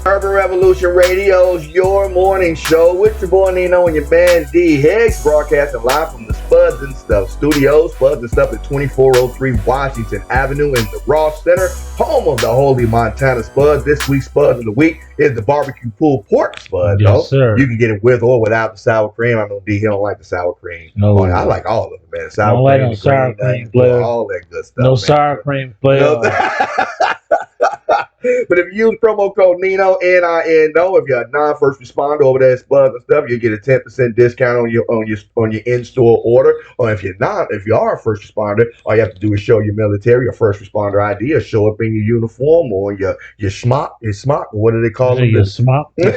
Urban Revolution Radio's Your Morning Show with your boy Nino and your man D Higgs, broadcasting live from the Spuds and Stuff Studios. Spuds and Stuff at 2403 Washington Avenue in the Ross Center, home of the Holy Montana Spuds. This week's Spud of the Week is the barbecue pulled pork spud. Yes, sir. You can get it with or without the sour cream. I know D, he don't like the sour cream. No. I like all of it, man. Sour don't cream, like no sour cream flavor. all that good stuff. No man. sour cream flavor. But if you use promo code Nino, Nino, if you're a non-first responder over there at Spuds and Stuff, you get a 10% discount on your in-store order. Or if you are a first responder, all you have to do is show your military or first responder ID, or show up in your uniform or your smock. What do they call them? Your smock. What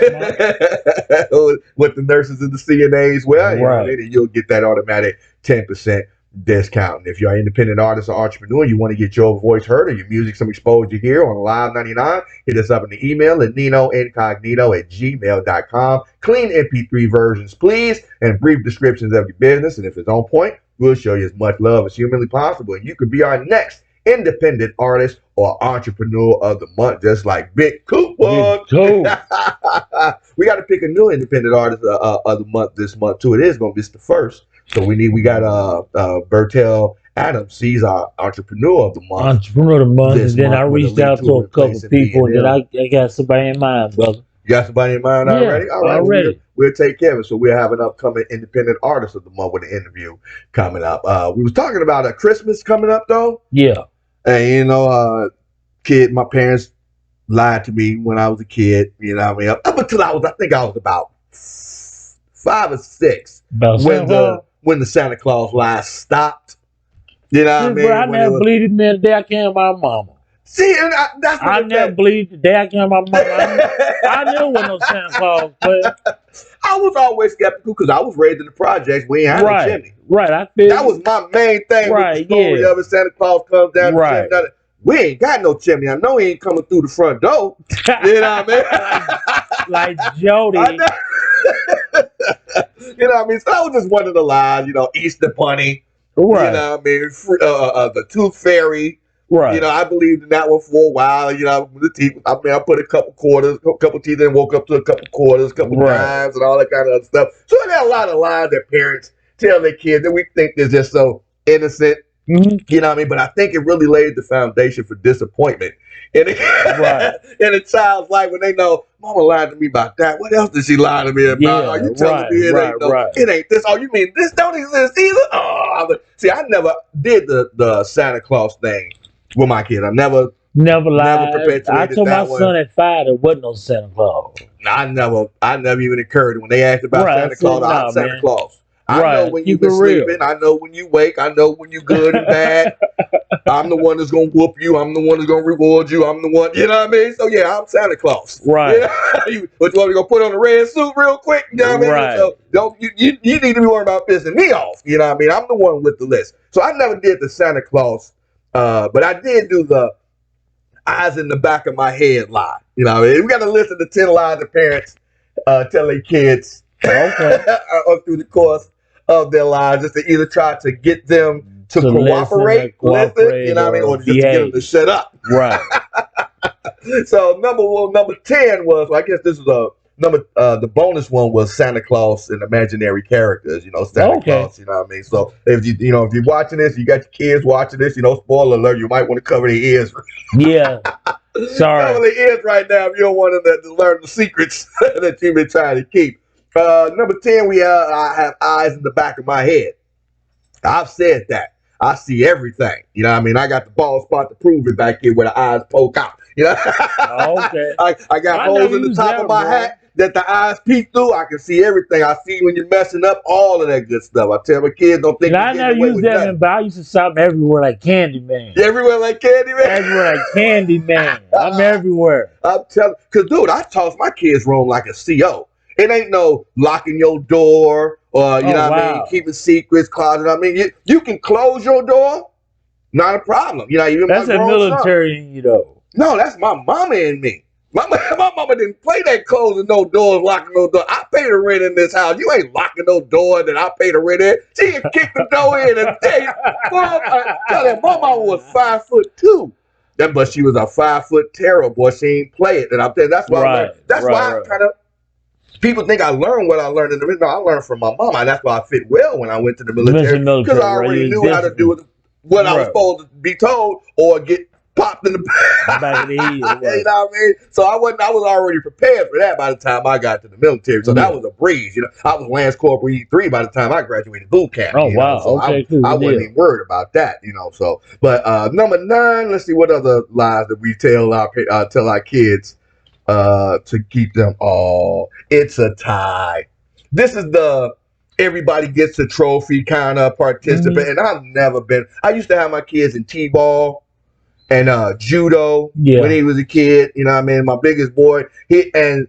the nurses and the CNAs wear, Right. You'll get that automatic 10% discount. And if you're an independent artist or entrepreneur, you want to get your voice heard or your music some exposure here on Live 99, hit us up in the email at ninoincognito@gmail.com. Clean MP3 versions, please, and brief descriptions of your business. And if it's on point, we'll show you as much love as humanly possible. And you could be our next independent artist or entrepreneur of the month, just like Big Cooper. We got to pick a new independent artist of the month this month too. It is going to be the first. So we got Bertel Adams. He's our entrepreneur of the month. Entrepreneur of the month. And then I reached out to a couple people that I got somebody in mind, brother. You got somebody in mind already? All right. Already. We'll take care of it. So we'll have an upcoming independent artist of the month with an interview coming up. We was talking about Christmas coming up though. Yeah. And my parents lied to me when I was a kid. You know what I mean? Up until I think I was about 5 or 6. When the Santa Claus lie stopped. You know what I mean? Bro, I never believed it, man, the day I came my mama. See, and that's what I never believed the day I came my mama. I knew it wasn't no Santa Claus, but I was always skeptical because I was raised in the projects. We ain't had no chimney. Right, I feel that was my main thing with the story of it. Santa Claus comes down the chimney. We ain't got no chimney. I know he ain't coming through the front door. You know what I mean? like Jody. You know what I mean? So that was just one of the lies, Easter Bunny. Right. You know what I mean? The Tooth Fairy. Right. I believed in that one for a while. The teeth. I put a couple teeth in, woke up to a couple quarters, couple dimes, and all that kind of other stuff. So there are a lot of lies that parents tell their kids that we think they're just so innocent. Mm-hmm. You know what I mean? But I think it really laid the foundation for disappointment in a child's life when they know, Mama lied to me about that. What else did she lie to me about? Yeah, Are you telling me it ain't this? Oh, you mean this don't exist either? Oh, see, I never did the Santa Claus thing with my kid. I never lied. Perpetuated I told my one. son at 5 there wasn't no Santa Claus. I never even encouraged it. When they asked about Santa Claus, I'm Santa Claus. I know when you've been sleeping. I know when you wake. I know when you're good and bad. I'm the one that's going to whoop you. I'm the one that's going to reward you. I'm the one, you know what I mean? So, yeah, I'm Santa Claus. Right. But you want me to go put on a red suit real quick? You know what I mean? Right. So, you need to be worried about pissing me off. You know what I mean? I'm the one with the list. So, I never did the Santa Claus, but I did do the eyes in the back of my head lie. You know what I mean? We got to listen to 10 lies that parents tell their kids through the course of their lives, just to either try to get them to cooperate, listen, you know what I mean, or just to get them to shut up. Right. So number 10 was, I guess this is the bonus one was Santa Claus and imaginary characters, Santa Claus, you know what I mean? So if you're watching this, you got your kids watching this, spoiler alert, you might want to cover their ears. Yeah. Sorry. Cover their ears right now if you don't want them to learn the secrets that you've been trying to keep. Number 10, I have eyes in the back of my head. I've said that. I see everything. You know what I mean? I got the bald spot to prove it back here where the eyes poke out. You know? Okay. I got holes in the top of my hat that the eyes peek through. I can see everything. I see when you're messing up, all of that good stuff. I tell my kids, don't think I never used that, but I used to stop everywhere like Candyman. Everywhere like Candyman? Everywhere like Candyman. I'm everywhere. I'm telling, because, dude, I toss my kids roam like a CO. It ain't no locking your door or, you know what I mean, keeping secrets, closet. I mean, you can close your door, not a problem. Even that's a military in you, though. No, that's my mama and me. My mama didn't play that closing no doors, locking no door. I pay the rent in this house. You ain't locking no door that I pay the rent in. She can kick the door in and tell you, my mama was 5'2". But she was a 5 foot terror, boy. She ain't play it, and I'm saying that's why I learned. That's why I kind of. People think I learned what I learned in the military. No, I learned from my mom, and that's why I fit well when I went to the military because I already knew how to do what I was supposed to be told or get popped in the back of the head. You know what I mean? So I was already prepared for that by the time I got to the military. So that was a breeze. You know, I was Lance Corporal E3 by the time I graduated boot camp. Oh, wow. So okay, cool. I wasn't even worried about that. You know. So, but number 9. Let's see what other lies that we tell our kids. To keep them all. It's a tie. This is the everybody gets a trophy kind of participant. And I've never been. I used to have my kids in T-ball and judo when he was a kid. You know what I mean? My biggest boy. And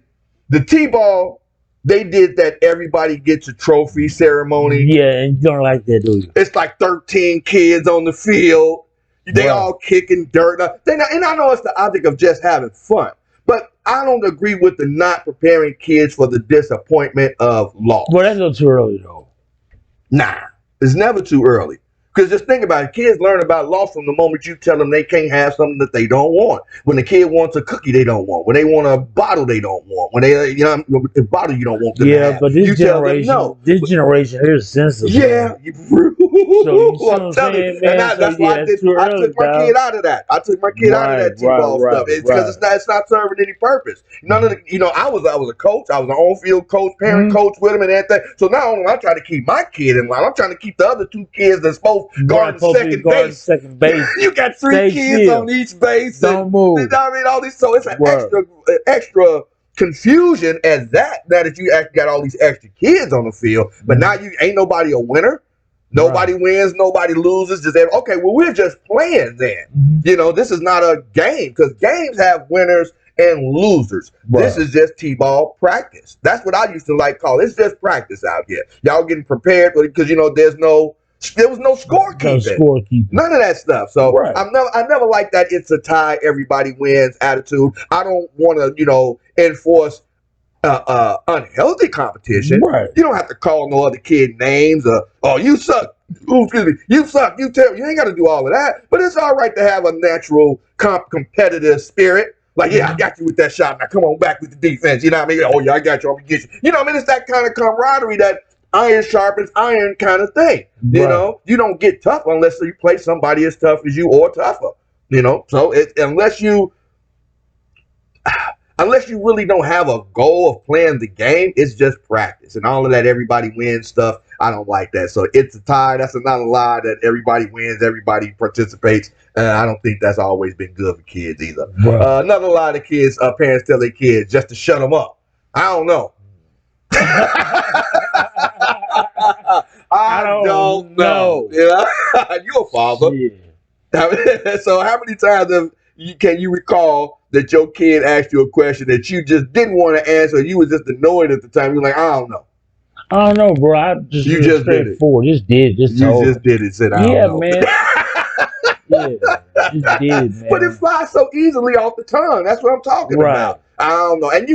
the T-ball, they did that everybody gets a trophy ceremony. Yeah, and you don't like that, do you? It's like 13 kids on the field. They all kicking dirt. And I know it's the object of just having fun. But I don't agree with the not preparing kids for the disappointment of loss. Well, that's not too early, though. Nah, it's never too early. Because just think about it. Kids learn about loss from the moment you tell them they can't have something that they don't want. When the kid wants a cookie, they don't want. When they want a bottle, they don't want. When they, a bottle, you don't want them to have. But this generation, no. This generation is sensitive. Yeah. So I'm telling you, and that's why I took my kid out of that. I took my kid out of that T-ball stuff. It's because it's not serving any purpose. None of the, I was a coach. I was an on-field coach, parent coach with him and everything. So not only am I trying to keep my kid in line, I'm trying to keep the other 2 kids that's supposed guarding second base. You got 3 kids on each base. Don't move. You know what I mean? All these, so it's an extra confusion as that. Now that you actually got all these extra kids on the field, but now you ain't nobody a winner. Nobody wins, nobody loses. Just okay, well we're just playing then. This is not a game because games have winners and losers. This is just T-ball practice. That's what I used to call it. It's just practice out here. Y'all getting prepared because there was no scorekeeping. None of that stuff. So I never liked that it's a tie, everybody wins attitude. I don't want to, enforce unhealthy competition. You don't have to call no other kid names or, oh, you suck. Ooh, excuse me. You suck. You terrible. You ain't got to do all of that. But it's all right to have a natural competitive spirit. Like, I got you with that shot. Now come on back with the defense. You know what I mean? Oh, yeah, I got you. I'm going to get you. You know what I mean? It's that kind of camaraderie that iron sharpens iron kind of thing. You know, you don't get tough unless you play somebody as tough as you or tougher. So unless you really don't have a goal of playing the game, it's just practice and all of that. Everybody wins stuff. I don't like that. So it's a tie. That's not a lie that everybody wins, everybody participates. I don't think that's always been good for kids either. Another lie the kids, parents tell their kids just to shut them up. I don't know. I don't know. You're a father. So how many times can you recall that your kid asked you a question that you just didn't want to answer? You was just annoyed at the time. You're like, I don't know. I don't know, bro. I just you just did it. Just did. You just did it. Said, I don't know. Man. Just did, man. But it flies so easily off the tongue. That's what I'm talking about. I don't know. And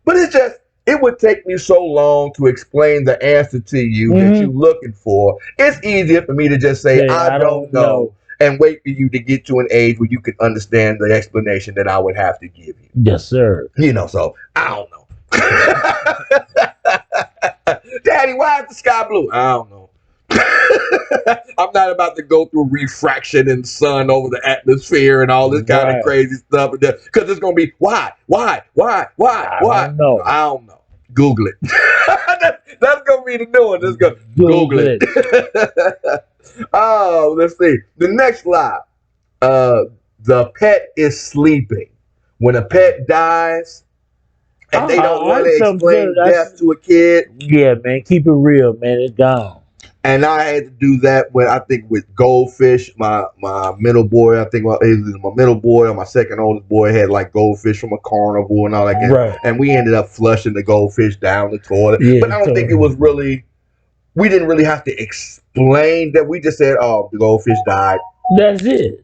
but it's just, it would take me so long to explain the answer to you that you're looking for. It's easier for me to just say, I don't know, and wait for you to get to an age where you can understand the explanation that I would have to give you. Yes, sir. So I don't know. Daddy, why is the sky blue? I don't know. I'm not about to go through refraction and sun over the atmosphere and all this kind of crazy stuff because it's gonna be why? I don't know. Google it. That's gonna be the new one. Just go Google it. Oh, let's see. The next lie. The pet is sleeping. When a pet dies and they don't want to explain death to a kid. Yeah, man, keep it real, man. It's gone. And I had to do that with goldfish. My middle boy, it was my middle boy or my second oldest boy had goldfish from a carnival and all that. And we ended up flushing the goldfish down the toilet. But I don't think it was really, we didn't really have to explain that. We just said, oh, the goldfish died. That's it.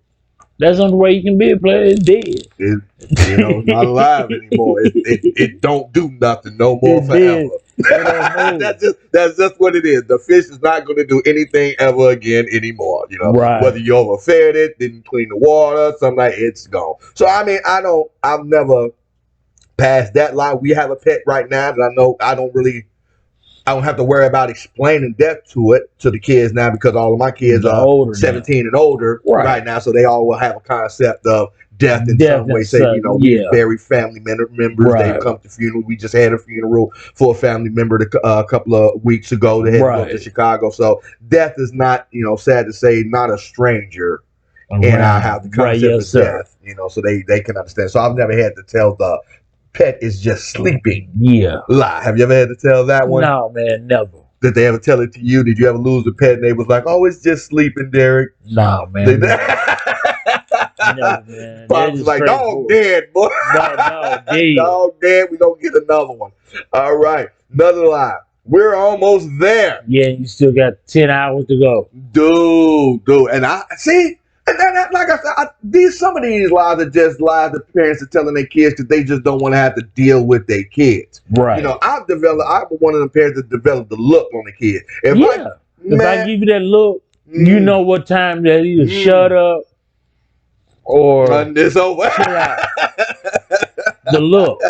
That's the only way you can be a player. It's dead. It's not alive anymore. It don't do nothing no more It's forever. dead. It don't move. That's just what it is. The fish is not going to do anything ever again anymore. Right. Whether you overfed it, didn't clean the water, something like it's gone. So I mean, I've never passed that line. We have a pet right now that I know I don't have to worry about explaining death to the kids now because all of my kids are older 17 and older right now, so they all will have a concept of death in some way. Say, we bury family members. They come to funeral. We just had a funeral for a family member a couple of weeks ago. They had to go to Chicago. So death is not, sad to say, not a stranger. And I have the concept of death, so they can understand. So I've never had to tell the pet is just sleeping. Lie. Have you ever had to tell that one? No, man, never. Did they ever tell it to you? Did you ever lose a pet and they was like, "Oh, it's just sleeping, Derek"? No, man. No, man. Pop's like, "Dog dead, boy." No, dead. Dog dead. We gonna get another one. All right, another lie. We're almost there. Yeah, you still got 10 hours to go. Dude. And I see. And like I said, some of these lies are just lies that parents are telling their kids because they just don't want to have to deal with their kids. Right. I'm one of the parents that developed the look on the kid. If I give you that look, you know what time that either shut up or it's over. Chill out. The look.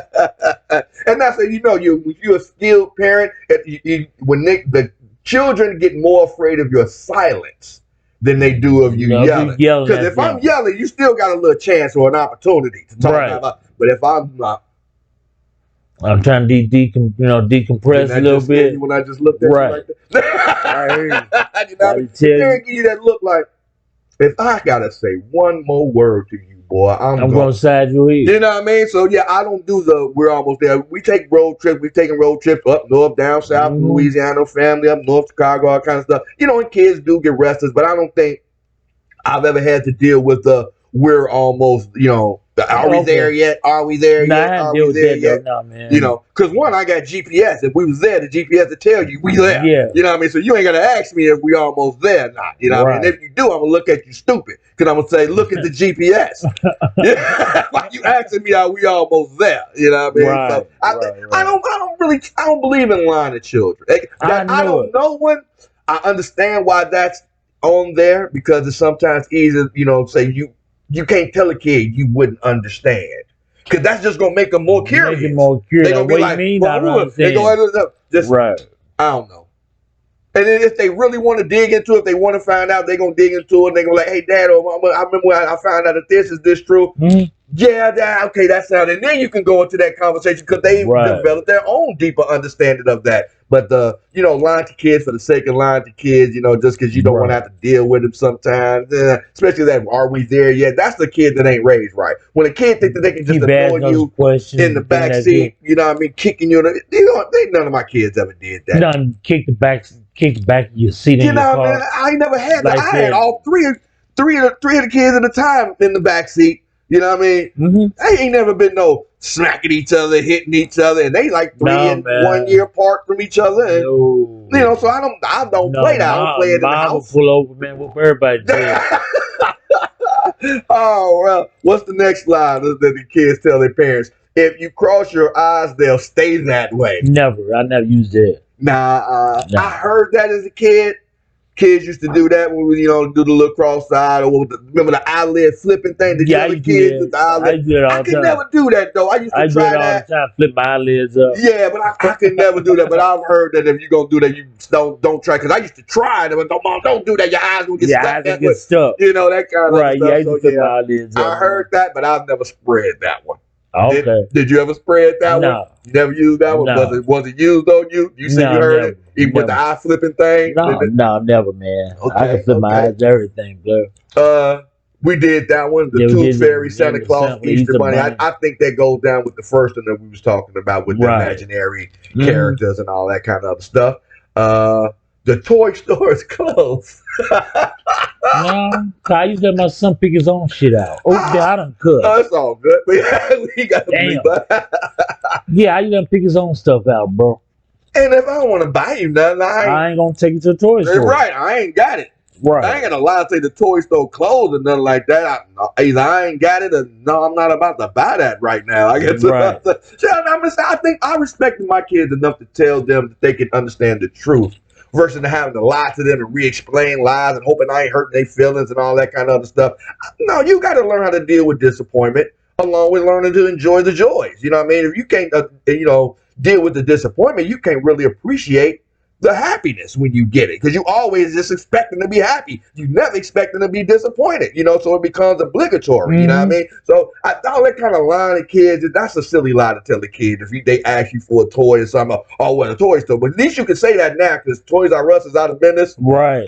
And that's when you're a skilled parent, when the children get more afraid of your silence than they do of you yelling. Because if I'm yelling, you still got a little chance or an opportunity to talk about. But if I'm not, I'm trying to decompress a little bit. When I just looked at you like that. I hear you. Can't give you that look like, if I gotta say one more word to you, boy, I'm gonna side your head. You know what I mean? So yeah, I don't do we're almost there. We take road trips. We've taken road trips up north, down south, Louisiana, family up north, Chicago, all kind of stuff. And kids do get restless, but I don't think I've ever had to deal with we're almost, are we there yet? Are we there yet? Are we there yet? No, man. Because one, I got GPS. If we was there, the GPS would tell you we there. Yeah. You know what I mean? So you ain't got to ask me if we almost there or not. You know what I mean? If you do, I'm going to look at you stupid. Because I'm going to say, look at the GPS. Why you asking me are we almost there? You know what I mean? Right, so I don't believe in lying to children. I don't know when. I understand why that's on there because it's sometimes easy, say you can't tell a kid you wouldn't understand. Because that's just going to make them more curious. They're going to be like, they I don't know. And then if they really want to dig into it, they want to find out, they're going to dig into it. And they're going to like, hey, Dad, or Mama, I remember when I found out that is this true? Mm-hmm. Yeah, Dad, okay, that's how. And then you can go into that conversation because they developed their own deeper understanding of that. But lying to kids for the sake of lying to kids, just because you don't want to have to deal with them sometimes, especially that are we there yet? That's the kid that ain't raised right. When a kid thinks that they can just annoy you in the back seat, you know what I mean, kicking you. None of my kids ever did that. None kick the back of your seat in your car. Man, I ain't never had that. I had all three of the kids at a time in the back seat. You know what I mean? Mm-hmm. They ain't never been no smacking each other, hitting each other, and they like 3 and 1 year apart from each other. And, so I don't play that. I don't play it in the house. Pull over, man. Whoop everybody dead. Oh, well, what's the next line that the kids tell their parents? If you cross your eyes, they'll stay that way. Never. I never used it. Nah. I heard that as a kid. Kids used to do that when we, do the little cross-eyed or remember the eyelid flipping thing? Did you ever kids with the eyelid? I could never do that though. I used to try that. All the time, flip my eyelids up. Yeah, but I could never do that. But I've heard that if you're gonna do that, you don't try. Because I used to try it. But Mom, don't do that. Your eyes will get stuck. Eyes will get stuck. That kind of stuff. Yeah, I used to flip my eyelids up. I heard that, but I've never spread that one. Okay. Did you ever spread that one? You never used that one? No. Was it used on you? You said you heard it? Even with the eye flipping thing? No, never, man. Okay, I can flip my eyes, everything, bro. We did that one. The Tooth Fairy, Santa Claus, Easter Bunny. I think that goes down with the first one that we was talking about with the imaginary characters and all that kind of other stuff. The toy store is closed. No, I used to let my son pick his own shit out. I done cut. That's all good. We got Yeah, I used to let him pick his own stuff out, bro. And if I don't want to buy you nothing, I ain't gonna take it to the toy store. Right, I ain't got it. I ain't gonna lie and say the toy store closed or nothing like that. Either I ain't got it or no, I'm not about to buy that right now. I guess. Right. I think I respect my kids enough to tell them that they can understand the truth versus having to lie to them and re-explain lies and hoping I ain't hurting their feelings and all that kind of other stuff. No, you got to learn how to deal with disappointment along with learning to enjoy the joys. You know what I mean? If you can't, deal with the disappointment, you can't really appreciate the happiness when you get it because you always just expecting to be happy. You never expecting to be disappointed, so it becomes obligatory. You know what I mean? So all that kind of line of kids, that's a silly lie to tell the kids if they ask you for a toy or something. Oh, well, a toy store. But at least you can say that now because Toys R Us is out of business. Right.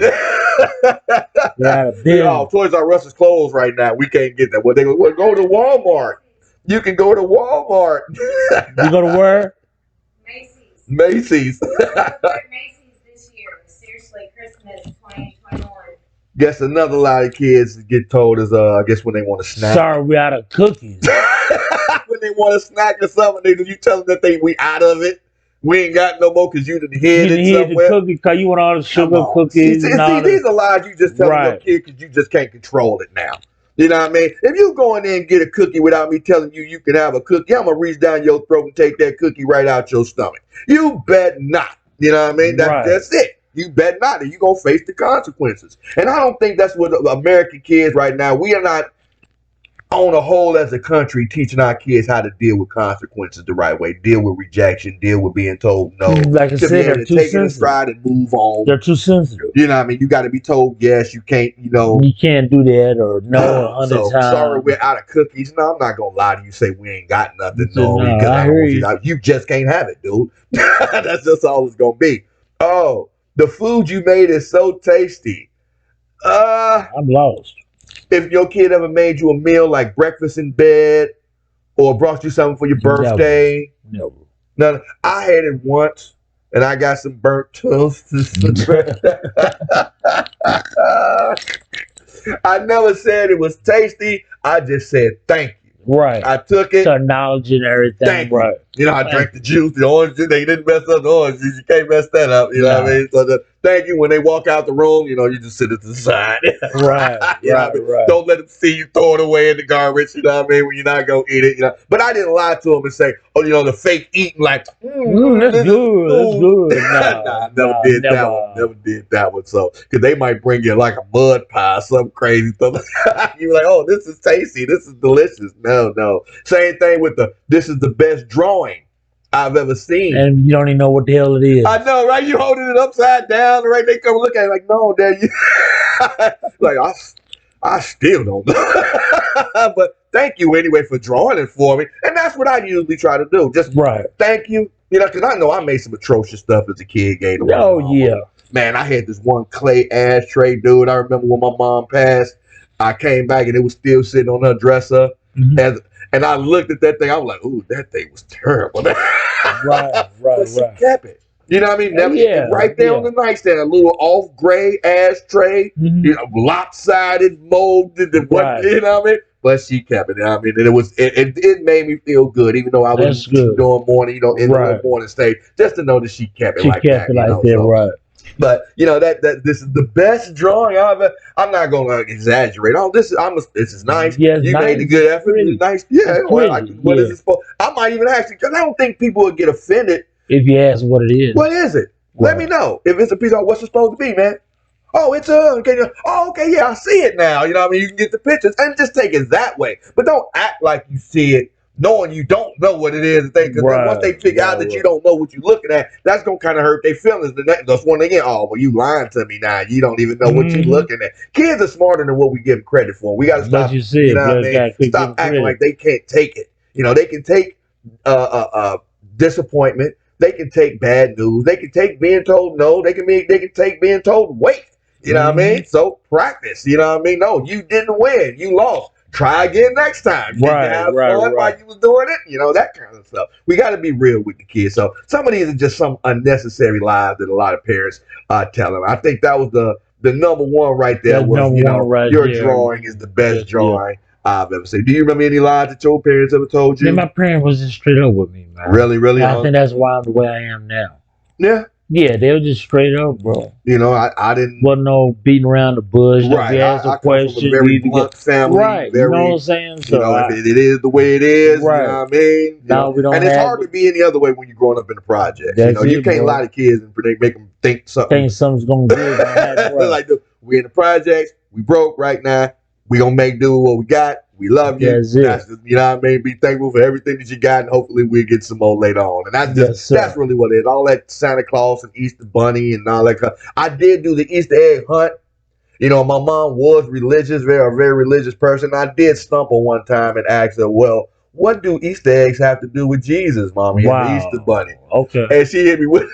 Oh, Toys R Us is closed right now. We can't get that. Well, go to Walmart. You can go to Walmart. You go to where? Macy's. Macy's this year. Seriously, Christmas 2021. Guess another lot of kids get told is I guess when they want to snack. Sorry, we out of cookies. When they want to snack or something, you tell them that we out of it. We ain't got no more because you didn't hid it somewhere. The cookie because you want all the sugar cookies. See, these are lies you just tell your kid because you just can't control it now. You know what I mean? If you go in there and get a cookie without me telling you can have a cookie, I'm going to reach down your throat and take that cookie right out your stomach. You bet not. You know what I mean? That's it. You bet not. And you're going to face the consequences. And I don't think that's what American kids right now, we are not on a whole as a country teaching our kids how to deal with consequences the right way, deal with rejection, deal with being told no. Like I said, they're too take it in stride and move on. They're too sensitive. You know what I mean? You got to be told yes, you can't, You can't do that or no 100 times. Sorry, we're out of cookies. No, I'm not going to lie to you, say we ain't got nothing. No, because you just can't have it, dude. That's just all it's going to be. Oh, the food you made is so tasty. I'm lost. If your kid ever made you a meal like breakfast in bed or brought you something for your birthday. Never. No, I had it once and I got some burnt toast. I never said it was tasty. I just said thank you. Right. I took it. To acknowledge and everything. Thank right. You. I drank the juice, the orange juice. They didn't mess up the orange juice. You can't mess that up. You know what I mean? So thank you. When they walk out the room, you just sit at the side. Right. Right. Don't let them see you throw it away in the garbage. You know what I mean? When you're not going to eat it. But I didn't lie to them and say, the fake eating like, that's good. That's good. I never did that one. Never did that one. So, because they might bring you like a mud pie, some crazy stuff. You're like, oh, this is tasty. This is delicious. No. Same thing with this is the best drawing I've ever seen. And you don't even know what the hell it is. I know, right? You holding it upside down, right? They come look at it like, no, Dad. Like, I still don't know. But thank you anyway for drawing it for me. And that's what I usually try to do. Just thank you. Because I know I made some atrocious stuff as a kid. Yeah. Man, I had this one clay ashtray, dude. I remember when my mom passed, I came back and it was still sitting on her dresser. And I looked at that thing. I was like, ooh, that thing was terrible. Right. She kept it. You know what I mean? Right there on the nightstand, a little off gray ashtray, lopsided, molded, you know what I mean? But she kept it. I mean, and it made me feel good, even though I was doing morning, in the morning state, just to know that she kept it like that. Right. But this is the best drawing I've ever. I'm not gonna exaggerate. Oh, this is nice. Yeah, you made a good effort. It's nice. Yeah. What is this for? I might even ask you because I don't think people would get offended if you ask what it is. What is it? Let me know if it's a piece of what's it supposed to be, man. Oh, it's okay. Oh, okay, yeah, I see it now. You know what I mean? You can get the pictures and just take it that way. But don't act like you see it knowing you don't know what it is. Because once they figure out that you don't know what you're looking at, that's going to kind of hurt their feelings. That's one again. Oh, well, you lying to me now. You don't even know what you're looking at. Kids are smarter than what we give them credit for. We got to stop. You know what I mean? Stop acting like they can't take it. They can take disappointment. They can take bad news. They can take being told no. They can take being told wait. You know what I mean? So practice. You know what I mean? No, you didn't win. You lost. Try again next time. Right. While you was doing it. That kind of stuff. We got to be real with the kids. So some of these are just some unnecessary lies that a lot of parents tell them. I think that was the number one right there. Your drawing is the best drawing I've ever seen. Do you remember any lies that your parents ever told you? My parents was just straight up with me, man. Really? I think that's why I'm the way I am now. Yeah. Yeah, they were just straight up, bro. You know, I didn't. Wasn't no beating around the bush. If Right. you ask a I come from a question, you very either get blunt family, right. You know what I'm very, saying? you So know, if I it is the way it is, you right know what I mean? You know, now we and don't it's have hard to be any other way when you're growing up in the projects. You know, that's you it, can't lie bro. to kids and make them think something Think something's gonna good gonna happen, right? like, we in the projects, we broke right now. We gonna make do with what we got. We love you. That's it. You know what I mean? Be thankful for everything that you got, and hopefully we'll get some more later on. And Yes, that's sir. really what it is. All that Santa Claus and Easter Bunny and all that. I did do the Easter egg hunt. You know, my mom was religious, a very religious person. I did stump her one time and asked her, well, what do Easter eggs have to do with Jesus, mommy, and the Easter Bunny? Wow. Okay. And she hit me with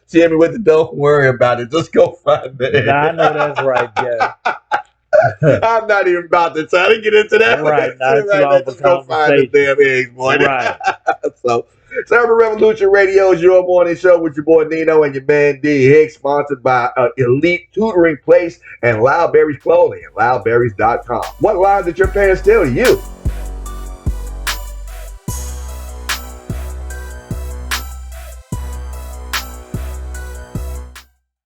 she hit me with the don't worry about it. Just go find the egg. Now I know that's right, yeah. I'm not even about to try to get into that. Right, now it's Right now, off a just go find the conversation. damn eggs, boy. Right. So, Server Revolution Radio is your morning show with your boy Nino and your man D Hicks, sponsored by Elite Tutoring Place and Loudberries Clothing at loudberries.com. What lies did your parents tell you?